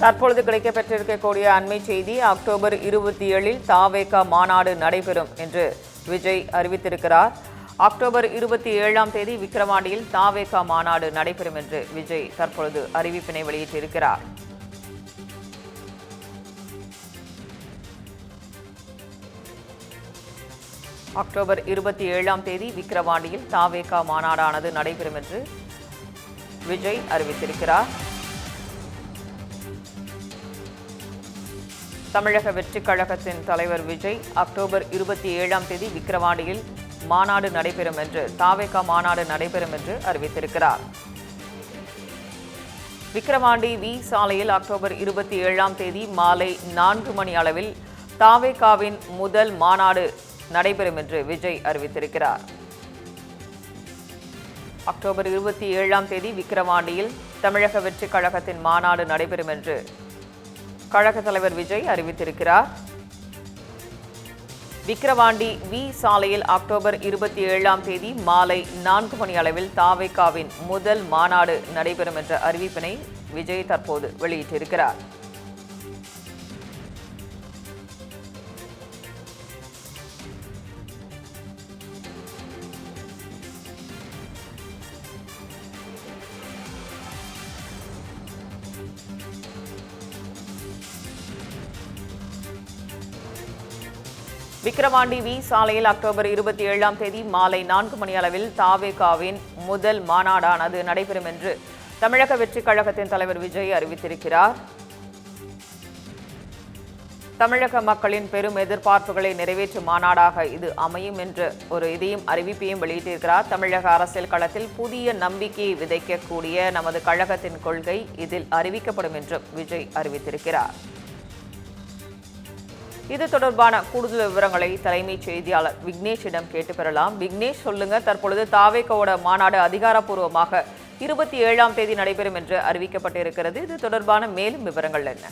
தற்பொழுது கிடைக்கப்பெற்றிருக்கக்கூடிய அண்மை செய்தி, அக்டோபர் 27 தாவேகா மாநாடு நடைபெறும் என்று விஜய் அறிவித்திருக்கிறார். அக்டோபர் 27 விக்கிரவாண்டியில் தாவேகா மாநாடு நடைபெறும் என்று விஜய் தற்பொழுது அறிவிப்பினை வெளியிட்டிருக்கிறார். அக்டோபர் 27 விக்கிரவாண்டியில் தாவேகா மாநாடானது நடைபெறும் என்று விஜய் அறிவித்திருக்கிறார். தமிழக வெற்றிக் கழகத்தின் தலைவர் விஜய் அக்டோபர் 27 விக்கிரவாண்டியில் மாநாடு நடைபெறும் என்று தாவேகா மாநாடு நடைபெறும் என்று அறிவித்திருக்கிறார். விக்கிரவாண்டி வி சாலையில் அக்டோபர் 27 மாலை 4 மணி அளவில் தாவேகாவின் முதல் மாநாடு நடைபெறும் என்று விஜய் அறிவித்திருக்கிறார். அக்டோபர் 27 விக்கிரவாண்டியில் தமிழக வெற்றிக் கழகத்தின் மாநாடு நடைபெறும் என்று கழக தலைவர் விஜய் அறிவித்திருக்கிறார். விக்கிரவாண்டி வி சாலையில் அக்டோபர் 27 மாலை 4 மணி அளவில் தாவேகாவின் முதல் மாநாடு நடைபெறும் என்ற அறிவிப்பினை விஜய் தற்போது வெளியிட்டிருக்கிறார். விக்கிரவாண்டி வி சாலையில் அக்டோபர் 27 மாலை 4 மணி அளவில் தாவேகாவின் முதல் மாநாடானது நடைபெறும் என்று தமிழக வெற்றிக் கழகத்தின் தலைவர் விஜய் அறிவித்திருக்கிறார். தமிழக மக்களின் பெரும் எதிர்பார்ப்புகளை நிறைவேற்றும் மாநாடாக இது அமையும் என்று ஒரு அறிவிப்பையும் வெளியிட்டிருக்கிறார். தமிழக அரசியல் களத்தில் புதிய நம்பிக்கையை விதைக்கக்கூடிய நமது கழகத்தின் கொள்கை இதில் அறிவிக்கப்படும் என்றும் விஜய் அறிவித்திருக்கிறார். இது தொடர்பான கூடுதல் விவரங்களை தலைமைச் செய்தியாளர் விக்னேஷிடம் கேட்டு பெறலாம். விக்னேஷ், சொல்லுங்க, தற்பொழுது தாவேகாவோட மாநாடு அதிகாரப்பூர்வமாக 27 நடைபெறும் என்று அறிவிக்கப்பட்டிருக்கிறது. இது தொடர்பான மேலும் விவரங்கள் என்ன?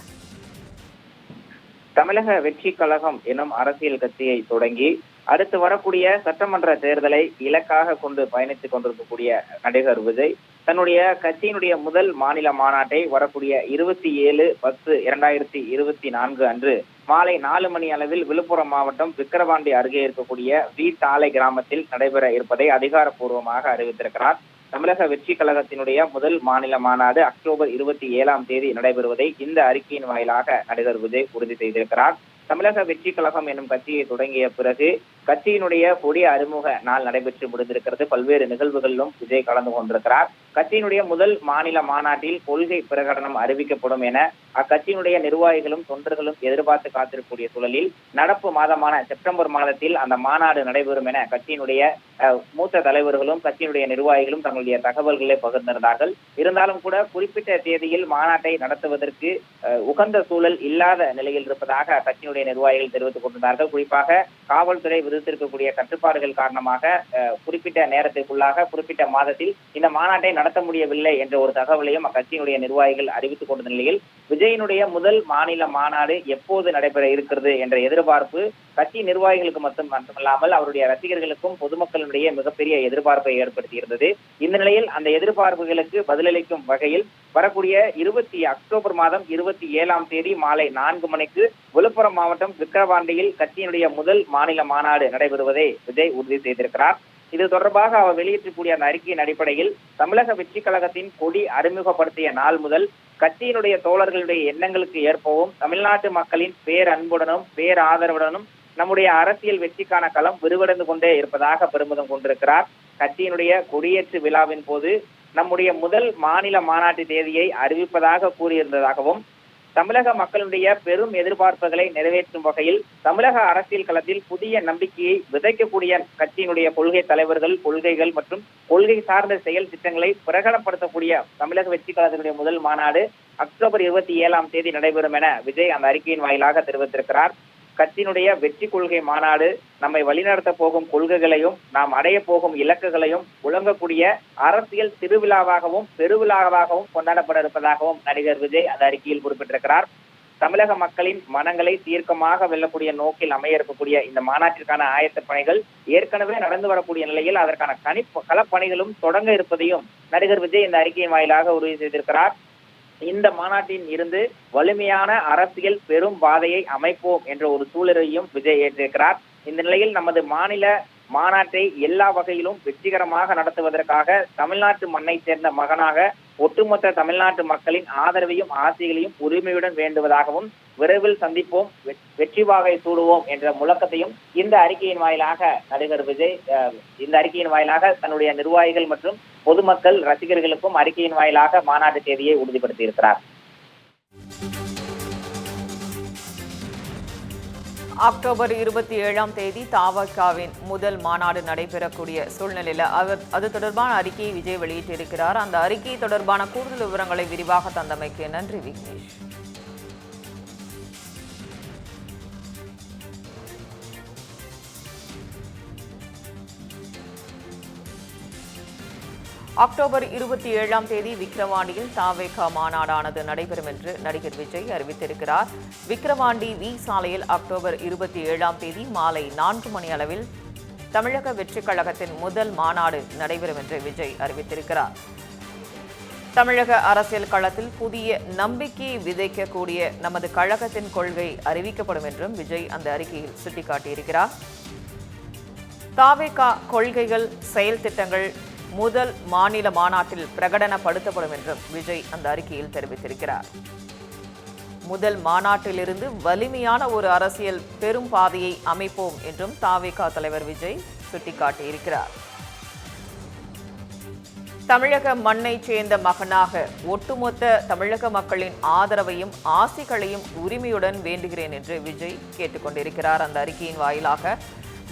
தமிழக வெற்றி கழகம் எனும் அரசியல் கட்சியை தொடங்கி அடுத்து வரக்கூடிய சட்டமன்ற தேர்தலை இலக்காக கொண்டு பயணித்துக் கொண்டிருக்கக்கூடிய நடிகர் விஜய் தன்னுடைய கட்சியினுடைய முதல் மாநில மாநாட்டை வரக்கூடிய 27/10/2024 அன்று மாலை 4 மணி அளவில் விழுப்புரம் மாவட்டம் விக்கிரவாண்டி அருகே இருக்கக்கூடிய வி சாலை கிராமத்தில் நடைபெற இருப்பதை அதிகாரப்பூர்வமாக அறிவித்திருக்கிறார். தமிழக வெற்றி கழகத்தினுடைய முதல் மாநில மாநாடு அக்டோபர் 27 நடைபெறுவதை இந்த அறிக்கையின் வாயிலாக நடிகர் விஜய் உறுதி செய்திருக்கிறார். தமிழக வெற்றி கழகம் எனும் கட்சியை தொடங்கிய பிறகு கட்சியினுடைய கொடி அறிமுக நாள் நடைபெற்று முடிந்திருக்கிறது. பல்வேறு நிகழ்வுகளிலும் விஜய் கலந்து கொண்டிருக்கிறார். கட்சியினுடைய முதல் மாநில மாநாட்டில் கொள்கை பிரகடனம் அறிவிக்கப்படும் என அக்கட்சியினுடைய நிர்வாகிகளும் தொண்டர்களும் எதிர்பார்த்து காத்திருக்கக்கூடிய சூழலில் நடப்பு மாதமான செப்டம்பர் மாதத்தில் அந்த மாநாடு நடைபெறும் என கட்சியினுடைய மூத்த தலைவர்களும் கட்சியினுடைய நிர்வாகிகளும் தங்களுடைய தகவல்களை பகிர்ந்திருந்தார்கள். இருந்தாலும் கூட குறிப்பிட்ட தேதியில் மாநாட்டை நடத்துவதற்கு உகந்த சூழல் இல்லாத நிலையில் இருப்பதாக கட்சியினுடைய நிர்வாகிகள் தெரிவித்துக் கொண்டிருந்தார்கள். குறிப்பாக காவல்துறை விதித்திருக்கக்கூடிய கட்டுப்பாடுகள் காரணமாக குறிப்பிட்ட நேரத்திற்குள்ளாக குறிப்பிட்ட மாதத்தில் இந்த மாநாட்டை நடத்த முடியவில்லை என்ற ஒரு தகவலையும் அக்கட்சியினுடைய நிர்வாகிகள் அறிவித்துக் கொண்ட நிலையில் விஜயனுடைய முதல் மாநில மாநாடு எப்போது நடைபெற இருக்கிறது என்ற எதிர்பார்ப்பு கட்சி நிர்வாகிகளுக்கு மட்டுமல்லாமல் அவருடைய ரசிகர்களுக்கும் பொதுமக்களினுடைய மிகப்பெரிய எதிர்பார்ப்பை ஏற்படுத்தியிருந்தது. இந்த நிலையில் அந்த எதிர்பார்ப்புகளுக்கு பதிலளிக்கும் வகையில் வரக்கூடிய அக்டோபர் மாதம் 27 மாலை 4 மணிக்கு விழுப்புரம் மாவட்டம் விக்கிரவாண்டியில் கட்சியினுடைய முதல் மாநில மாநாடு நடைபெறுவதை விஜய் உறுதி செய்திருக்கிறார். இது தொடர்பாக அவர் வெளியிட்டக்கூடிய அந்த அறிக்கையின் அடிப்படையில் தமிழக வெற்றி கழகத்தின் கொடி அறிமுகப்படுத்திய நாள் முதல் கட்சியினுடைய தோழர்களுடைய எண்ணங்களுக்கு ஏற்பவும் தமிழ்நாட்டு மக்களின் பேரன்புடனும் பேராதரவுடனும் நம்முடைய அரசியல் வெற்றிக்கான களம் விரிவடைந்து கொண்டே இருப்பதாக பெருமிதம் கொண்டிருக்கிறார். கட்சியினுடைய கொடியேற்று விழாவின் போது நம்முடைய முதல் மாநில மாநாட்டு தேதியை அறிவிப்பதாக கூறியிருந்ததாகவும் தமிழக மக்களுடைய பெரும் எதிர்பார்ப்புகளை நிறைவேற்றும் வகையில் தமிழக அரசியல் களத்தில் புதிய நம்பிக்கையை விதைக்கக்கூடிய கட்சியினுடைய கொள்கை தலைவர்கள், கொள்கைகள் மற்றும் கொள்கை சார்ந்த செயல் திட்டங்களை பிரகடனப்படுத்தக்கூடிய தமிழக வெற்றி கழகத்தினுடைய முதல் மாநாடு அக்டோபர் 27 நடைபெறும் என விஜய் அந்த அறிக்கையின் வாயிலாக தெரிவித்திருக்கிறார். கட்சியினுடைய வெற்றி கொள்கை மாநாடு நம்மை வழிநடத்த போகும் கொள்கைகளையும் நாம் அடைய போகும் இலக்குகளையும் உழங்கக்கூடிய அரசியல் திருவிழாவாகவும் பெருவிழாவாகவும் கொண்டாடப்பட இருப்பதாகவும் நடிகர் விஜய் அந்த அறிக்கையில் குறிப்பிட்டிருக்கிறார். தமிழக மக்களின் மனங்களை தீர்க்கமாக வெல்லக்கூடிய நோக்கில் அமைய இருக்கக்கூடிய இந்த மாநாட்டிற்கான ஆயத்த பணிகள் ஏற்கனவே நடந்து வரக்கூடிய நிலையில் அதற்கான களப்பணிகளும் தொடங்க இருப்பதையும் நடிகர் விஜய் இந்த அறிக்கையின் வாயிலாக உறுதி செய்திருக்கிறார். இந்த மாநாட்டின் இருந்து வலிமையான அரசியல் பெரும் பாதையை அமைப்போம் என்ற ஒரு சூழலையும் விஜய் ஏற்றிருக்கிறார். இந்த நிலையில் நமது மாநில மாநாட்டை எல்லா வகையிலும் வெற்றிகரமாக நடத்துவதற்காக தமிழ்நாட்டு மண்ணை சேர்ந்த மகனாக ஒட்டுமொத்த தமிழ்நாட்டு மக்களின் ஆதரவையும் ஆசைகளையும் உரிமையுடன் வேண்டுவதாகவும் விரைவில் சந்திப்போம், வெற்றி வாகை சூடுவோம் என்ற முழக்கத்தையும் இந்த அறிக்கையின் வாயிலாக நடிகர் விஜய் தன்னுடைய நிர்வாகிகள் மற்றும் பொதுமக்கள் ரசிகர்களுக்கும் அறிக்கையின் வாயிலாக மாநாட்டு தேதியை உறுதிப்படுத்தியிருக்கிறார். அக்டோபர் 27ஆம் தேதி தவேகாவின் முதல் மாநாடு நடைபெறக்கூடிய சூழ்நிலையில் அது தொடர்பான அறிக்கையை விஜய் வெளியிட்டிருக்கிறார். அந்த அறிக்கை தொடர்பான கூடுதல் விவரங்களை விரிவாக தந்தமைக்கு நன்றி விக்னேஷ். அக்டோபர் 27ஆம் தேதி விக்கிரவாண்டியில் தவேகா மாநாடானது நடைபெறும் என்று நடிகர் விஜய் அறிவித்திருக்கிறார். விக்கிரவாண்டி வி சாலையில் அக்டோபர் 27ஆம் தேதி மாலை 4 மணி அளவில் தமிழக வெற்றிக் கழகத்தின் முதல் மாநாடு நடைபெறும் என்று விஜய் அறிவித்திருக்கிறார். தமிழக அரசியல் களத்தில் புதிய நம்பிக்கையை விதைக்கக்கூடிய நமது கழகத்தின் கொள்கை அறிவிக்கப்படும் என்றும் விஜய் அந்த அறிக்கையில் சுட்டிக்காட்டியிருக்கிறார். தவேகா கொள்கைகள், செயல் திட்டங்கள் முதல் மாநில மாநாட்டில் பிரகடனப்படுத்தப்படும் என்றும் விஜய் அந்த அறிக்கையில் தெரிவித்திருக்கிறார். முதல் மாநாட்டிலிருந்து வலிமையான ஒரு அரசியல் பெரும் பாதையை அமைப்போம் என்றும் தவேகா தலைவர் விஜய் சுட்டிக்காட்டியிருக்கிறார். தமிழக மண்ணை சேர்ந்த மகனாக ஒட்டுமொத்த தமிழக மக்களின் ஆதரவையும் ஆசிகளையும் உரிமையுடன் வேண்டுகிறேன் என்று விஜய் கேட்டுக்கொண்டிருக்கிறார். அந்த அறிக்கையின் வாயிலாக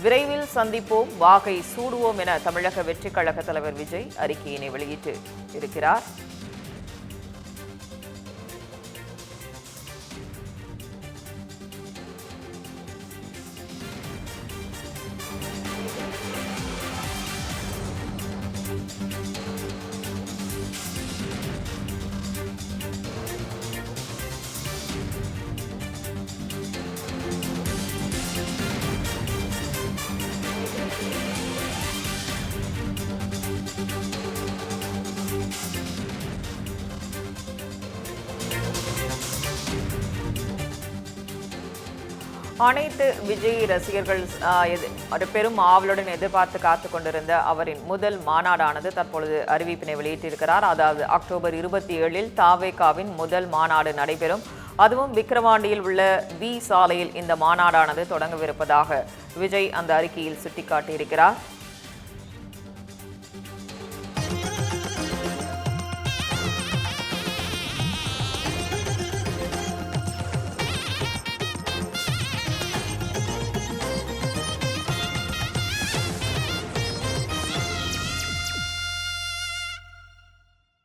விரைவில் சந்திப்போம், வாகை சூடுவோம் என தமிழக வெற்றிக் கழக தலைவர் விஜய் அறிக்கையினை வெளியிட்டு இருக்கிறார். அனைத்து விஜய் ரசிகர்கள் பெரும் ஆவலுடன் எதிர்பார்த்து காத்து கொண்டிருந்த அவரின் முதல் மாநாடானது தற்பொழுது அறிவிப்பினை வெளியிட்டிருக்கிறார். அதாவது அக்டோபர் 27இல் தவேகாவின் முதல் மாநாடு நடைபெறும். அதுவும் விக்கிரவாண்டியில் உள்ள வி சாலையில் இந்த மாநாடானது தொடங்கவிருப்பதாக விஜய் அந்த அறிக்கையில் சுட்டிக்காட்டியிருக்கிறார்.